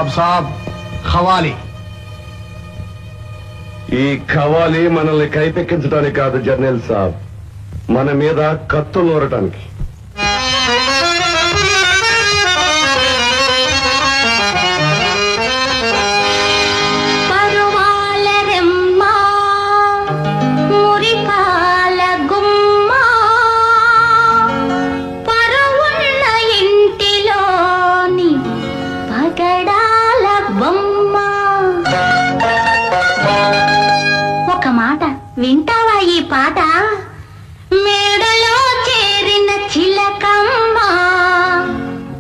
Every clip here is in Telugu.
నవాబ్ సాబ్ ఖవాలి. ఈ ఖవాలి మనల్ని కైపెక్కించడానికి కాదు జర్నల్ సాబ్, మన మీద కత్తులు నూరటానికి. వింటావా ఈ పాట? మేడలో చేరిన చిలకమ్మ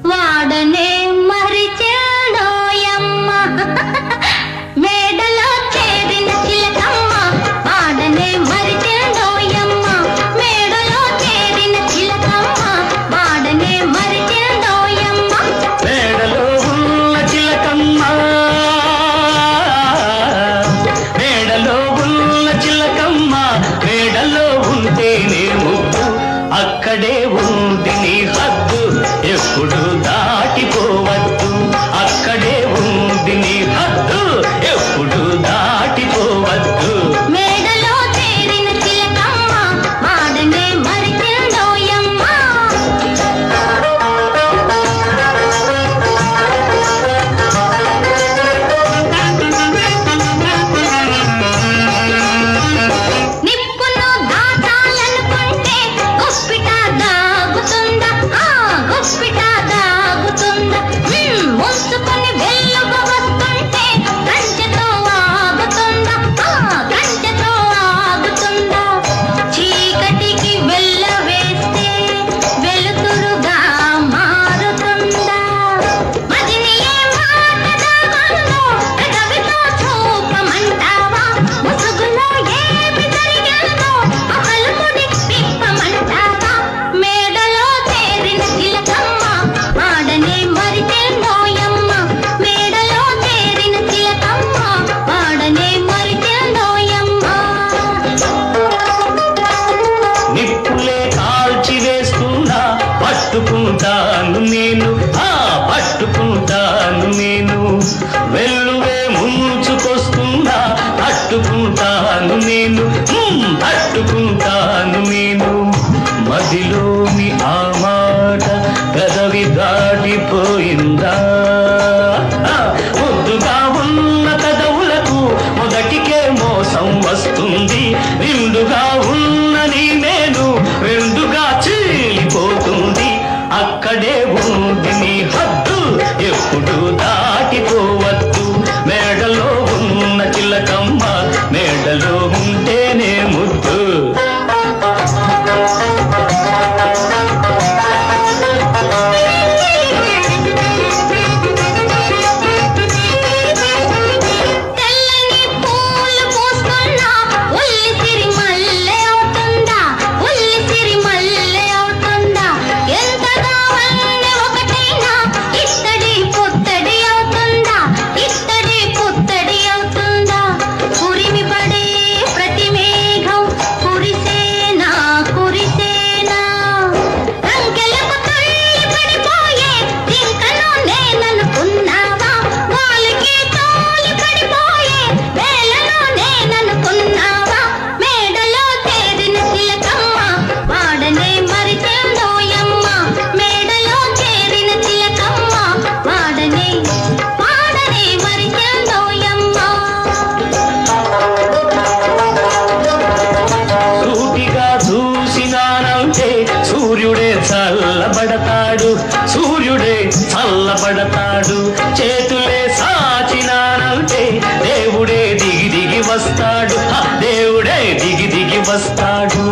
వాడనే మరిచెడోయమ్మ. మేడలో చేరిన చిలకమ్మ వాడనే మరిచెడోయమ్మ. మేడలో చేరిన చిలకమ్మ వాడనే మరిచెడోయమ్మ. మేడలో ఉన్న చిలకమ్మ, మేడలో ఉన్న చిలకమ్మ, మేడలో ఉంటేనే ముద్దు, అక్కడే ఉంది నీ హద్దు, ఎప్పుడు దాటిపోవద్దు. అక్కడే ఉంది నీ హద్దు, ఎప్పుడు దాటిపోవద్దు. మేడలో చేరిన చిలకమ్మ వాడనే మరిచెడోయమ్మ. నిప్పును దాచాలనుకుంటే గుప్పిట దాగుతుందా? గుప్పిట దాగుతుందా? ముంచుకొని వెలుగు వస్తుంటే కంచెతో ఆగుతుందా? కంచెతో ఆగుతుందా? చీకటికి వెళ్ళ వేస్తే వెలుతురుగా మారుతుందా? మదిని ఏ మాట దాగుందో పెదవితో చూపమంటావా? ముసుగులో ఏమి జరిగిందో అసలుకుడి విప్పమంటావా? మేడలో చేరిన చిలకమ్మ వాడనే మరిచెడోయమ్మ. మేడలో చేరిన చిలకమ్మ వాడనే మరిచెడోయమ్మ. నిప్పులే కాల్చి వేస్తున్నా పట్టుకుంటాను నేను, పట్టుకుంటాను నేను. వెల్లువే ముంచుకొస్తున్నా తట్టుకుంటాను నేను, తట్టుకుంటాను నేను. మదిలోని ఆ మాట పెదవి దాటిపోయిందా? ముద్దుగా ఉన్న పెదవులకు మొదటికే మోసం వస్తుంది. నిండుగా ఉన్న నీ నేను రెండుగా చీలిపోతుంది. అక్కడే ఉంది నీ హద్దు, ఎప్పుడు దాటిపోవద్దు. మేడలో ఉన్న చిలకమ్మ, మేడలో ఉంటేనే ముద్దు. తెల్లని పూలు పూస్తున్నా ఉల్లి సిరి మల్లె అవుతుందా? ఉల్లి సిరి మల్లె అవుతుందా? ఎంతగా వన్నె ఒకటైనా ఇత్తడి పుత్తడి అవుతుందా? ఇత్తడి పుత్తడి అవుతుందా? కురిమి పడే ప్రతి మేఘం కురిసేనా కురిసేనా? రంకెలకు తుళ్ళి పడిపోయే జింకను నేననుకున్నావా? గాలికి తోలి పడిపోయే వేలను నేననుకున్నావా? మేడలో చేరిన చిలకమ్మ వాడనే మరిచెడోయమ్మ. మేడలో చేరిన చిలకమ్మ వాడనే మరిచెడోయమ్మ. సూటిగా చూసినానంటే సూర్యుడే చల్లబడతాడు, సూర్యుడే చల్లబడతాడు. చేతులే సాచినానంటే దేవుడే దిగి దిగి వస్తాడు, దేవుడే దిగి దిగి వస్తాడు.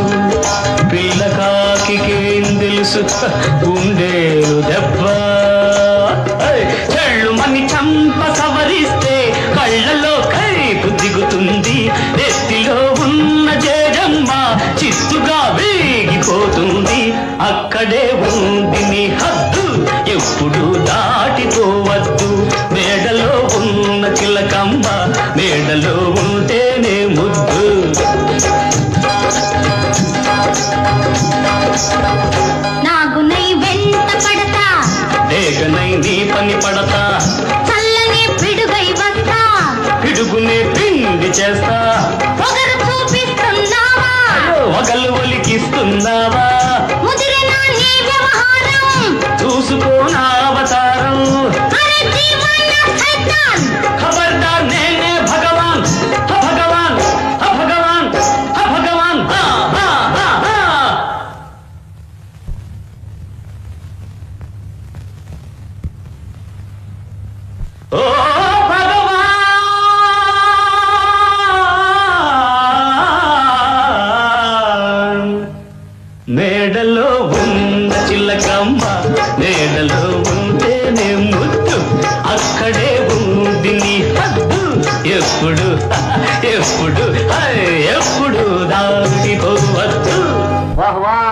పిల్లకాకికేం తెలుసు గుండేలు దెబ్బ, చెళ్ళు చంప సవరిస్తే కళ్ళలో కైపు దిగుతుంది. నెత్తిలో ఉన్న జేజమ్మ చిత్తుగా వేగిపోతుంది. అక్కడే ఉంది నీ హద్దు, ఎప్పుడు దాటిపోవద్దు. మేడలో ఉన్న చిలకమ్మ, మేడలో ఉంటేనే ముద్దు. నాగునై వెంట పడతా, డేగనై నీ పని పడతా, చల్లని ఎప్పుడు ఎప్పుడు ఎప్పుడు దాటిపోవద్దు. వాహ్ వాహ్